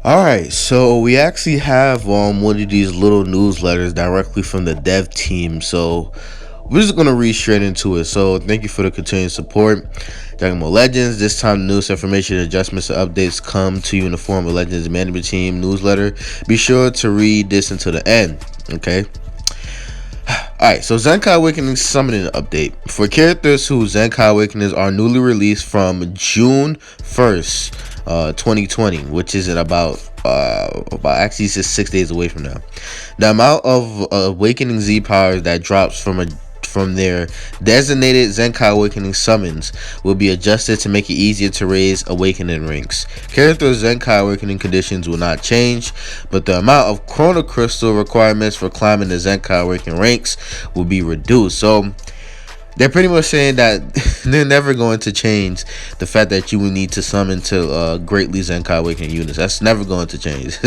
Alright, so we actually have one of these little newsletters directly from the dev team. So we're just gonna read straight into it. So thank you for the continued support. Dragon Ball Legends. This time news, information, adjustments, and updates come to you in the form of Legends Management Team newsletter. Be sure to read this until the end. Okay. Alright, so Zenkai Awakening Summoning Update. For characters whose Zenkai Awakenings are newly released from June 1st, 2020, which is in about actually it's just 6 days away from now. The amount of Awakening Z powers that drops from their designated Zenkai Awakening summons will be adjusted to make it easier to raise Awakening ranks. Characters' Zenkai Awakening conditions will not change, but the amount of Chrono Crystal requirements for climbing the Zenkai Awakening ranks will be reduced. So they're pretty much saying that they're never going to change the fact that you will need to summon to greatly Zenkai Awakening units. That's never going to change.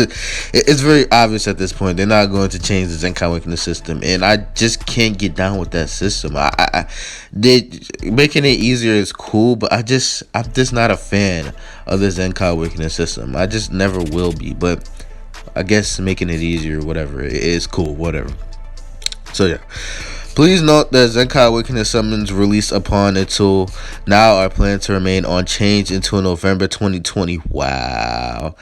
It's very obvious at this point. They're not going to change the Zenkai Awakening system, and I just can't get down with that system. They making it easier is cool, but I'm just not a fan of the Zenkai Awakening system. I just never will be. But I guess making it easier, whatever, it is cool, whatever. So yeah. Please note that Zenkai Awakening summons released upon until now are planned to remain unchanged until November 2020. Wow.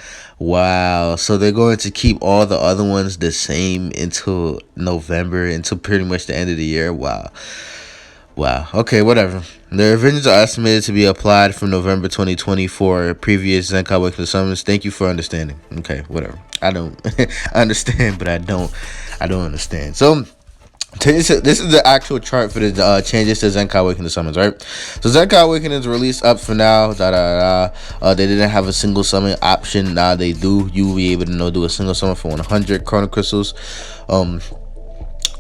So they're going to keep all the other ones the same until November, until pretty much the end of the year. Wow. Okay, whatever. The revisions are estimated to be applied from November 2020 for previous Zenkai Awakening summons. Thank you for understanding. Okay, whatever. I don't I understand, but I don't understand. So this is the actual chart for the changes to Zenkai Awakening summons, right? So Zenkai Awakening is released up for now. They didn't have a single summon option. Now they do. You will be able to do a single summon for 100 Chrono Crystals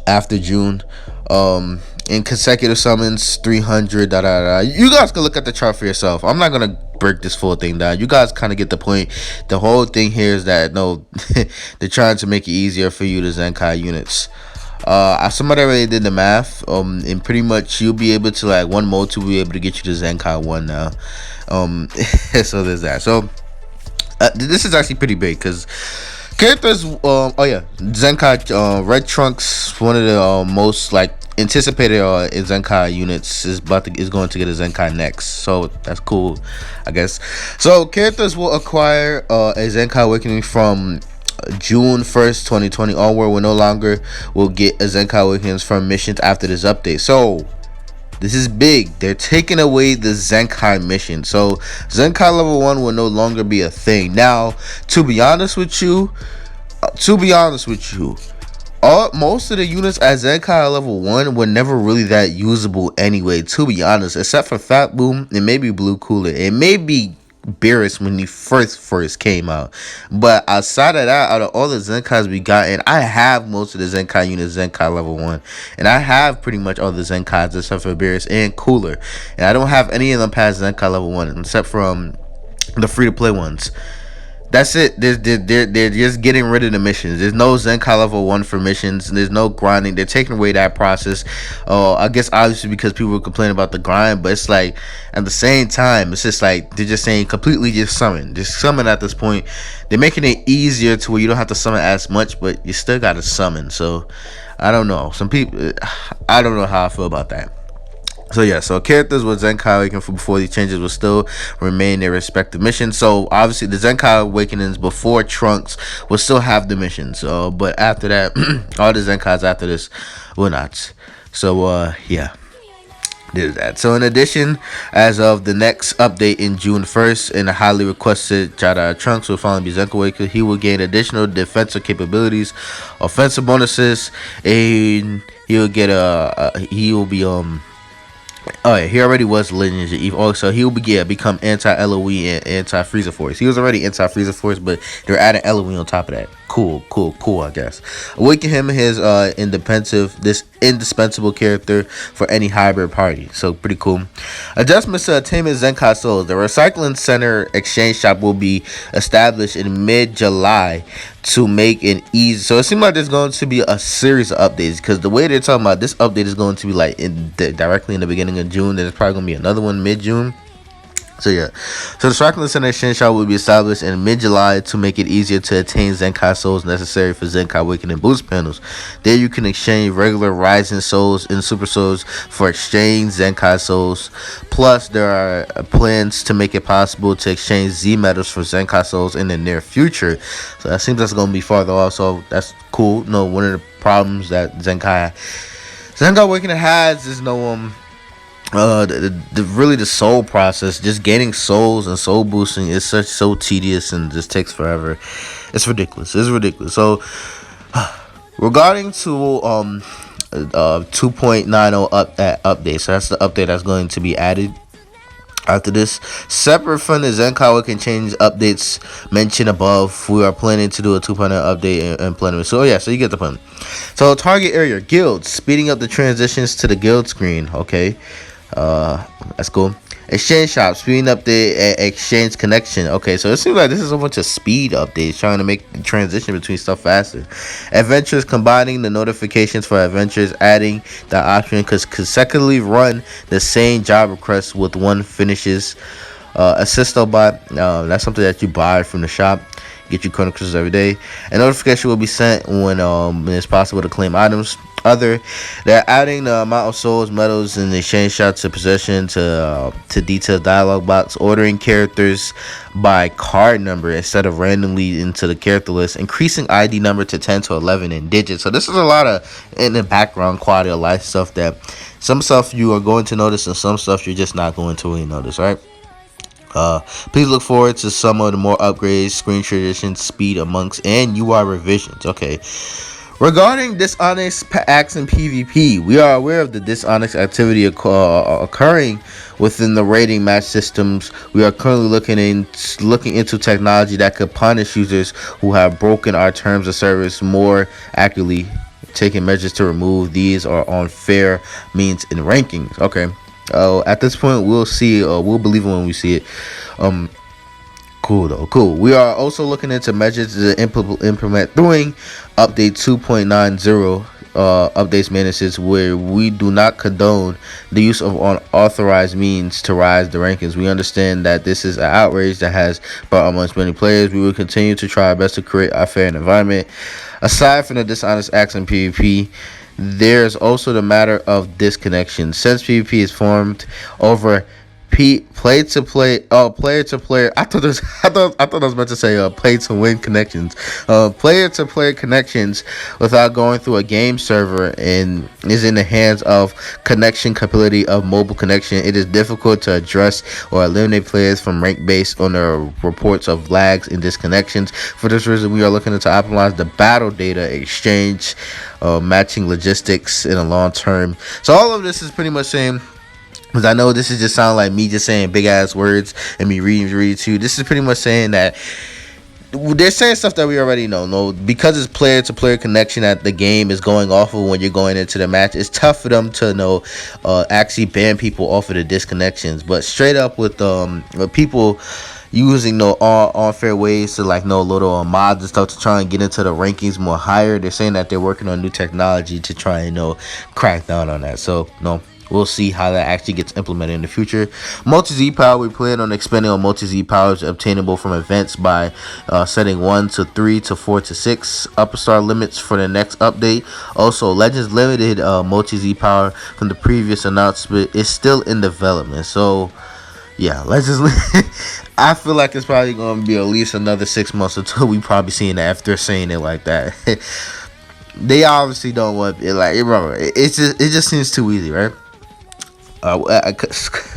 after June. In consecutive summons, 300. You guys can look at the chart for yourself. I'm not gonna break this full thing down. You guys kind of get the point. The whole thing here is that no, they're trying to make it easier for you to Zenkai units. Somebody already did the math, and pretty much you'll be able to, like, one mode will be able to get you to Zenkai 1 now. So there's that. So this is actually pretty big because characters, Zenkai, Red Trunks, one of the most like anticipated Zenkai units, is going to get a Zenkai next, so that's cool, I guess. So characters will acquire a Zenkai Awakening from June 1st, 2020 onward. Will get a Zenkai Awakenings from missions after this update. So this is big. They're taking away the Zenkai mission. So Zenkai level 1 will no longer be a thing. Now, to be honest with you, most of the units at Zenkai level 1 were never really that usable anyway, to be honest, except for Fat Boom and maybe Blue Cooler. It may be Beerus when he first came out, but outside of that, out of all the Zenkais we gotten, I have most of the Zenkai units Zenkai level 1, and I have pretty much all the Zenkais except for Beerus and Cooler, and I don't have any of them past Zenkai level 1 except from the free-to-play ones. That's it. They're just getting rid of the missions. There's no Zenkai level 1 for missions. There's no grinding. They're taking away that process. I guess obviously because people were complaining about the grind, but it's like at the same time, it's just like they're just saying completely just summon. Just summon at this point. They're making it easier to where you don't have to summon as much, but you still got to summon. So I don't know. Some people, I don't know how I feel about that. So yeah, so characters with Zenkai Awakening from before these changes will still remain their respective missions. So obviously the Zenkai Awakenings before Trunks will still have the missions. But after that, all the Zenkais after this will not. So yeah, did that. So in addition, as of the next update in June 1st, in the highly requested Jada Trunks will finally be Zenkai Awakened, he will gain additional defensive capabilities, offensive bonuses, and he will get he will be oh yeah, he already was Legends of Eve. Also, he will become anti-LOE and anti-Freezer Force. He was already anti-Freezer Force, but they're adding LOE on top of that. Cool, I guess. Awaken him his indispensable character for any hybrid party. So pretty cool. Adjustments to Attainment Zenkai Souls. The Recycling Center Exchange Shop will be established in mid-July to make it easy. So it seems like there's going to be a series of updates, because the way they're talking about this update is going to be like directly in the beginning of June. There's probably going to be another one mid-June. So yeah, so the Striking Center exchange shop will be established in mid-July to make it easier to attain Zenkai souls necessary for Zenkai Awakening boost panels. There you can exchange regular Rising souls and Super souls for exchange Zenkai souls. Plus, there are plans to make it possible to exchange Z medals for Zenkai souls in the near future. So that seems that's gonna be farther off. So that's cool. No, one of the problems that Zenkai Awakening has is really the soul process, just gaining souls and soul boosting is so tedious and just takes forever. It's ridiculous. So regarding to 2.90 update, so that's the update that's going to be added after this. Separate from the Zenkai can change updates mentioned above, we are planning to do a 2.0 update and implement. So yeah, so you get the point. So target area guilds, speeding up the transitions to the guild screen. Okay, that's cool. Exchange shop, speeding up the exchange connection. Okay, so it seems like this is a bunch of speed updates trying to make the transition between stuff faster. Adventures, combining the notifications for adventures, adding the option to consecutively run the same job request with one finishes. Assisto bot, that's something that you buy from the shop. Get you chronicles every day. A notification will be sent when it's possible to claim items. They're adding the amount of souls, medals, and exchange shots to possession to detailed dialogue box, ordering characters by card number instead of randomly into the character list, increasing ID number to 10 to 11 in digits. So this is a lot of in the background quality of life stuff that some stuff you are going to notice and some stuff you're just not going to really notice, right? Please look forward to some of the more upgrades, screen transition, speed amongst, and UI revisions. Okay. Regarding dishonest acts in PvP, we are aware of the dishonest activity occurring within the rating match systems. We are currently looking into technology that could punish users who have broken our terms of service more accurately, taking measures to remove these or unfair means in rankings. Okay. At this point, we'll see. We'll believe it when we see it. Cool though. Cool. We are also looking into measures to implement doing update 2.90 updates manages where we do not condone the use of unauthorized means to rise the rankings. We understand that this is an outrage that has brought amongst many players. We will continue to try our best to create a fair environment. Aside from the dishonest acts in PvP, there's also the matter of disconnection. Since PvP is formed over player to player. I thought I was about to say play to win connections. Player to player connections without going through a game server and is in the hands of connection capability of mobile connection. It is difficult to address or eliminate players from rank based on the reports of lags and disconnections. For this reason, we are looking to optimize the battle data exchange, matching logistics in the long term. So all of this is pretty much saying, because I know this is just sound like me just saying big ass words and me reading to you. This is pretty much saying that they're saying stuff that we already know. No, because it's player to player connection that the game is going off of when you're going into the match. It's tough for them to actually ban people off of the disconnections. But straight up with people using unfair ways to little mods and stuff to try and get into the rankings more higher. They're saying that they're working on new technology to try and crack down on that. So we'll see how that actually gets implemented in the future. Multi-Z power, we plan on expanding on multi-Z powers obtainable from events by setting 1 to 3 to 4 to 6 upper star limits for the next update. Also, Legends Limited multi-Z power from the previous announcement is still in development. So, yeah, Legends I feel like it's probably going to be at least another 6 months until we probably see it after saying it like that. They obviously don't want it. It just seems too easy, right?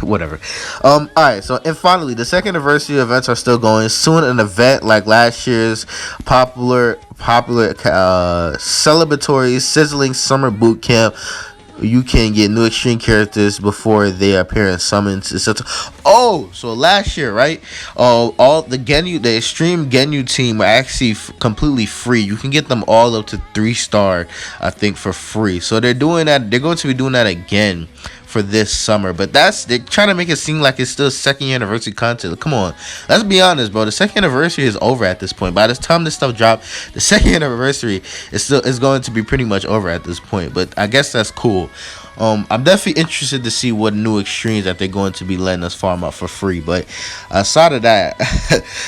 Whatever. Alright, so and finally, the second anniversary events are still going. Soon, an event like last year's popular celebratory sizzling summer boot camp. You can get new extreme characters before they appear in summons, etc. Oh, so last year, right? All the extreme Genu team are actually completely free. You can get them all up to 3-star, I think, for free. So they're doing that. They're going to be doing that again for this summer. But they're trying to make it seem like it's still second year anniversary content. Come on, let's be honest, bro. The second anniversary is over at this point. By the time this stuff dropped, the second anniversary is going to be pretty much over at this point. But I guess that's cool. I'm definitely interested to see what new extremes that they're going to be letting us farm out for free. But aside of that,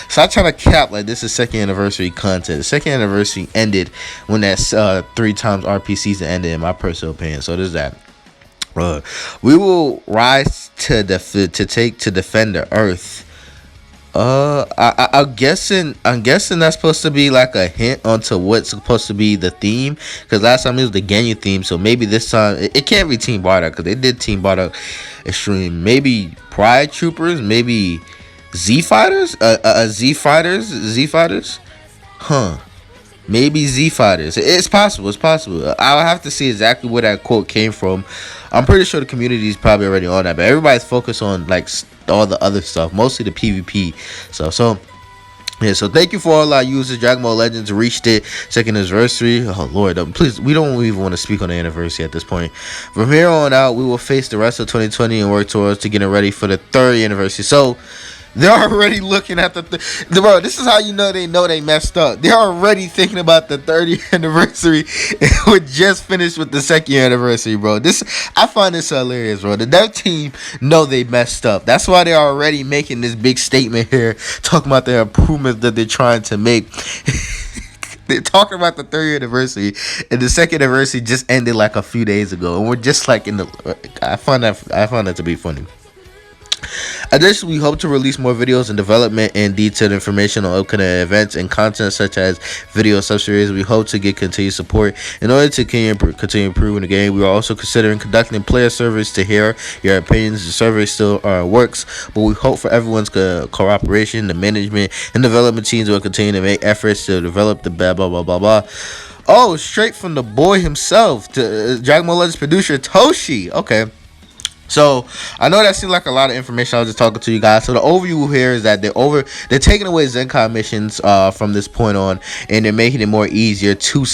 stop trying to cap like this is second anniversary content. The second anniversary ended when that 3 times RP season ended, in my personal opinion. So there's that. We will rise to defend the earth. I'm guessing that's supposed to be like a hint onto what's supposed to be the theme. Because last time it was the Ganyu theme, so maybe this time it can't be Team Bardock because they did Team Bardock Extreme. Maybe Pride Troopers, maybe Z Fighters, Z Fighters, huh? Maybe Z Fighters. It's possible. I'll have to see exactly where that quote came from. I'm pretty sure the community is probably already on that, but everybody's focused on like all the other stuff, mostly the PvP stuff. So yeah, so thank you for all our users. Dragon Ball Legends reached its second anniversary. Oh Lord, please, we don't even want to speak on the anniversary at this point. From here on out, we will face the rest of 2020 and work towards to getting ready for the 30th anniversary. So they're already looking at bro. This is how you know they messed up. They're already thinking about the 30th anniversary, and we just finished with the second anniversary, bro. I find this hilarious, bro. The dev team know they messed up. That's why they're already making this big statement here, talking about the improvements that they're trying to make. They're talking about the 30th anniversary, and the second anniversary just ended like a few days ago, and we're just like in the. I find that to be funny. Additionally, we hope to release more videos and development and detailed information on upcoming events and content such as video sub-series. We hope to get continued support in order to continue improving the game. We are also considering conducting player surveys to hear your opinions. The survey still works, but we hope for everyone's cooperation. The management and development teams will continue to make efforts to develop the blah blah blah blah blah. Oh, straight from the boy himself, to Dragon Ball Legends producer Toshi. Okay. So I know that seemed like a lot of information. I was just talking to you guys. So the overview here is that they're taking away Zenkai missions from this point on, and they're making it more easier to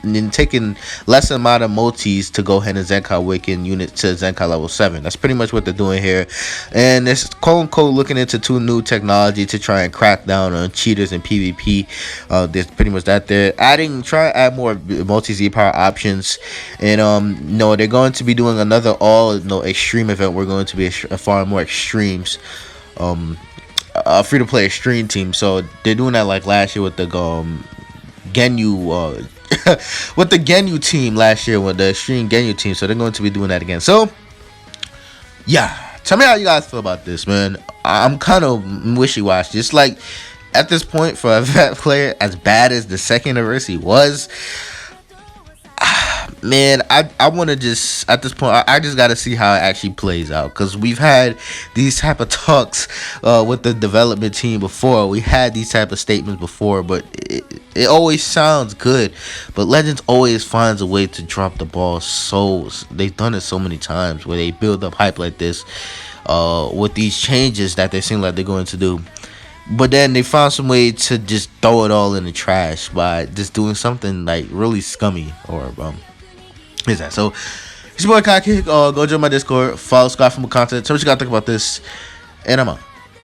and taking less amount of multis to go ahead and Zenkai Awaken units to Zenkai level 7. That's pretty much what they're doing here, and it's quote unquote looking into 2 new technology to try and crack down on cheaters in PvP. There's pretty much that. They're trying to add more multi Z power options, and no, they're going to be doing another extreme event. We're going to be a far more extremes, a free to play extreme team. So they're doing that like last year with the Genyu with the Genyu team last year with the extreme Genyu team. So they're going to be doing that again. So yeah, tell me how you guys feel about this, man. I'm kind of wishy-washy. It's like at this point for a vet player, as bad as the second anniversary was, man, I want to just at this point I just got to see how it actually plays out, because we've had these type of talks with the development team before. We had these type of statements before, but it always sounds good, but Legends always finds a way to drop the ball. So they've done it so many times where they build up hype like this with these changes that they seem like they're going to do, but then they found some way to just throw it all in the trash by just doing something like really scummy or is that. So it's your boy Kai Kick. Go join my Discord, follow Scott for more content, tell me what you gotta think about this, and I'm out.